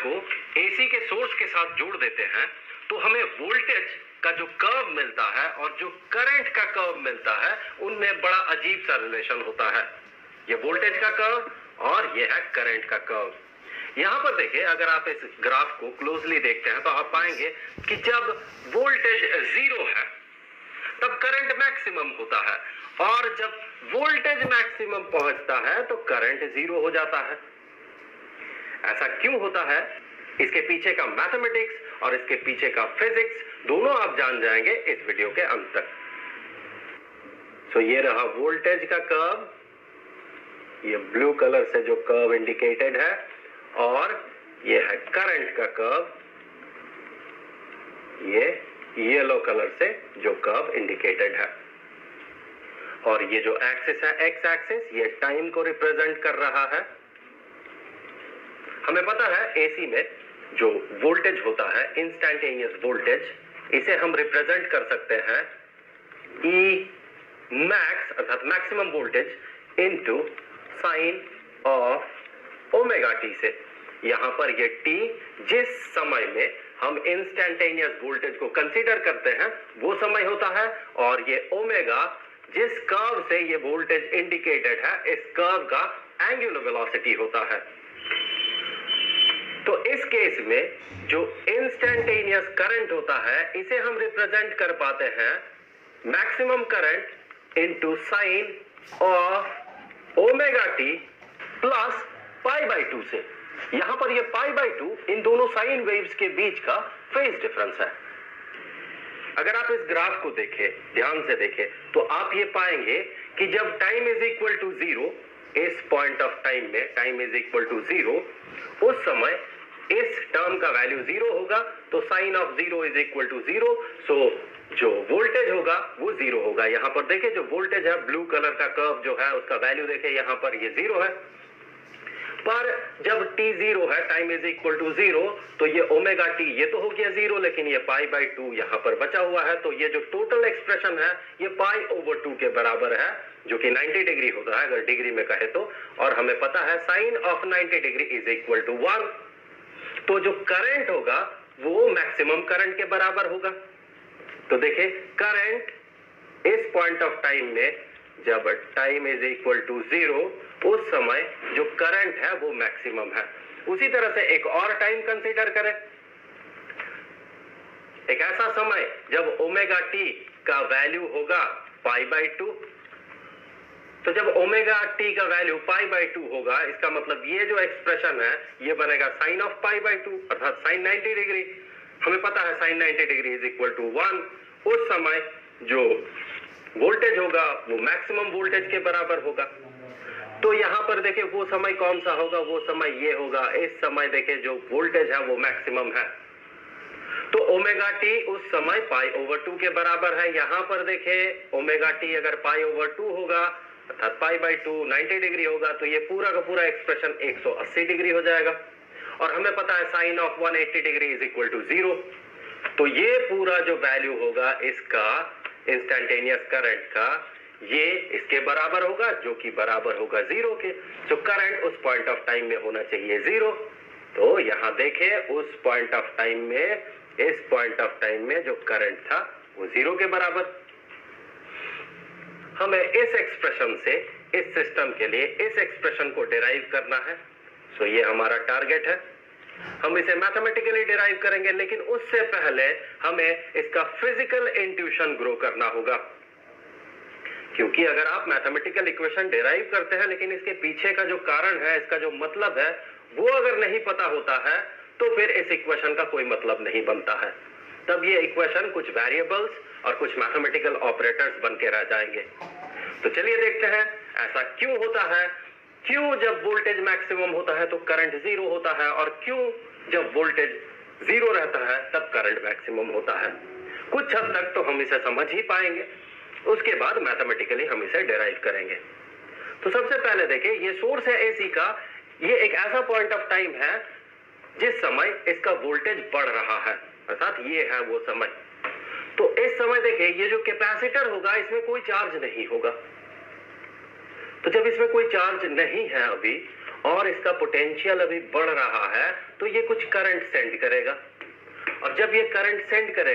को एसी के सोर्स के साथ जोड़ देते हैं तो हमें वोल्टेज का जो कर्व मिलता है और जो करंट का कर्व मिलता है उनमें बड़ा अजीब सा रिलेशन होता है। ये वोल्टेज का कर्व और ये है करंट का कर्व। यहां पर देखिए, अगर आप इस ग्राफ को क्लोजली देखते हैं तो आप पाएंगे कि जब वोल्टेज 0 है तब करंट मैक्सिमम होता है, और जब वोल्टेज मैक्सिमम पहुंचता है तो करंट 0 हो जाता है। ऐसा क्यों होता है, इसके पीछे का मैथमेटिक्स और इसके पीछे का फिजिक्स दोनों आप जान जाएंगे इस वीडियो के अंत तक। ये रहा वोल्टेज का कर्व, ये ब्लू कलर से जो कर्व इंडिकेटेड है, और ये है करंट का कर्व, ये येलो कलर से जो कर्व इंडिकेटेड है। और ये जो एक्सिस है एक्स एक्सिस, ये टाइम को रिप्रेजेंट कर रहा है। हमें पता है एसी में जो वोल्टेज होता है, इंस्टैन्टेनियस वोल्टेज, इसे हम रिप्रेजेंट कर सकते हैं ई मैक्स अर्थात maximum voltage into sine of omega T से। यहां पर ये टी जिस समय में हम इंस्टैन्टेनियस वोल्टेज को कंसीडर करते हैं वो समय होता है, और ये ओमेगा जिस कर्व से ये वोल्टेज इंडिकेटेड है इस कर्व का एंगुलर वेलोसिटी होता है। तो इस केस में जो इंस्टैन्टेनियस करंट होता है इसे हम रिप्रेजेंट कर पाते हैं maximum current into sine of omega T plus pi by 2 से। यहां पर ये पाई बाई 2 इन दोनों साइन वेव्स के बीच का फेज डिफरेंस है। अगर आप इस ग्राफ को देखें, ध्यान से देखें, तो आप ये पाएंगे कि जब टाइम इज इक्वल टू 0, इस पॉइंट ऑफ टाइम में टाइम इज इक्वल टू 0, उस समय इस टर्म का वैल्यू 0 होगा, तो sine of 0 is equal to 0, so जो वोल्टेज होगा वो 0 होगा। यहां पर देखें जो वोल्टेज है, ब्लू कलर का कर्व जो है उसका वैल्यू देखें, यहां पर ये 0 है। पर जब t 0 है, टाइम इज इक्वल टू 0, तो ये ओमेगा टी ये तो हो गया 0, लेकिन ये पाई बाई 2 यहां पर बचा हुआ है। तो ये जो टोटल एक्सप्रेशन है ये पाई ओवर 2 के बराबर है, जो कि 90 डिग्री होता है अगर डिग्री में कहे तो। और हमें पता है sine of 90 degree is equal to 1, तो जो करंट होगा वो मैक्सिमम करंट के बराबर होगा। तो देखिए करंट इस पॉइंट ऑफ टाइम में जब टाइम इज इक्वल टू 0, उस समय जो करंट है वो मैक्सिमम है। उसी तरह से एक और टाइम कंसीडर करें, एक ऐसा समय जब ओमेगा टी का वैल्यू होगा पाई बाई 2। तो जब ओमेगा टी का वैल्यू पाई बाई 2 होगा, इसका मतलब ये जो एक्सप्रेशन है ये बनेगा साइन ऑफ पाई बाई 2 अर्थात साइन 90 डिग्री। हमें पता है sine 90 degree is equal to 1। उस समय जो वोल्टेज होगा वो मैक्सिमम वोल्टेज के बराबर होगा। तो यहां पर देखिए वो समय कौन सा होगा, वो समय ये होगा। इस समय देखिए जो वोल्टेज है वो मैक्सिमम है, तो ओमेगा टी उस समय पाई ओवर 2 के बराबर है। यहां पर देखिए ओमेगा टी अगर पाई ओवर 2 होगा अर्थात पाई बाई 2 90 डिग्री होगा, तो ये पूरा का पूरा एक्सप्रेशन 180 डिग्री हो जाएगा। और हमें पता है sine of 180 degree is equal to 0, तो ये पूरा जो वैल्यू होगा इसका इंस्टैन्टेनियस करंट का, ये इसके बराबर होगा, जो कि बराबर होगा 0 के। तो करंट उस पॉइंट ऑफ टाइम में होना चाहिए 0। तो यहां देखें उस पॉइंट ऑफ टाइम में, इस पॉइंट ऑफ टाइम में जो करंट था वो 0 के बराबर। हमें इस एक्सप्रेशन से, इस सिस्टम के लिए इस एक्सप्रेशन को डिराइव करना है। सो ये हमारा टारगेट है। हम इसे मैथमेटिकली डिराइव करेंगे, लेकिन उससे पहले हमें इसका फिजिकल इंट्यूशन ग्रो करना होगा। क्योंकि अगर आप मैथमेटिकल इक्वेशन डिराइव करते हैं लेकिन इसके पीछे का जो कारण है, इसका जो मतलब है, वो अगर नहीं पता होता है तो फिर इस इक्वेशन का कोई मतलब नहीं बनता है। तब ये इक्वेशन कुछ वेरिएबल्स और कुछ मैथमेटिकल ऑपरेटर्स बन के रह जाएंगे। तो चलिए देखते हैं ऐसा क्यों होता है, क्यों जब वोल्टेज मैक्सिमम होता है तो करंट 0 होता है, और क्यों जब वोल्टेज 0 रहता है तब करंट मैक्सिमम होता है। कुछ हद तक तो हम इसे समझ ही पाएंगे, उसके बाद मैथमेटिकली हम इसे डिराइव करेंगे। तो सबसे पहले देखिए ये सोर्स है एसी का, ये एक ऐसा पॉइंट ऑफ टाइम है जिस समय इसका वोल्टेज बढ़ रहा है, अर्थात ये है वो समय। तो इस समय देखिए ये जो कैपेसिटर होगा इसमें कोई चार्ज नहीं होगा। तो जब इसमें कोई चार्ज नहीं है अभी और इसका पोटेंशियल अभी बढ़ रहा है, तो ये कुछ करंट सेंड करेगा, और जब ये करंट सेंड करेगा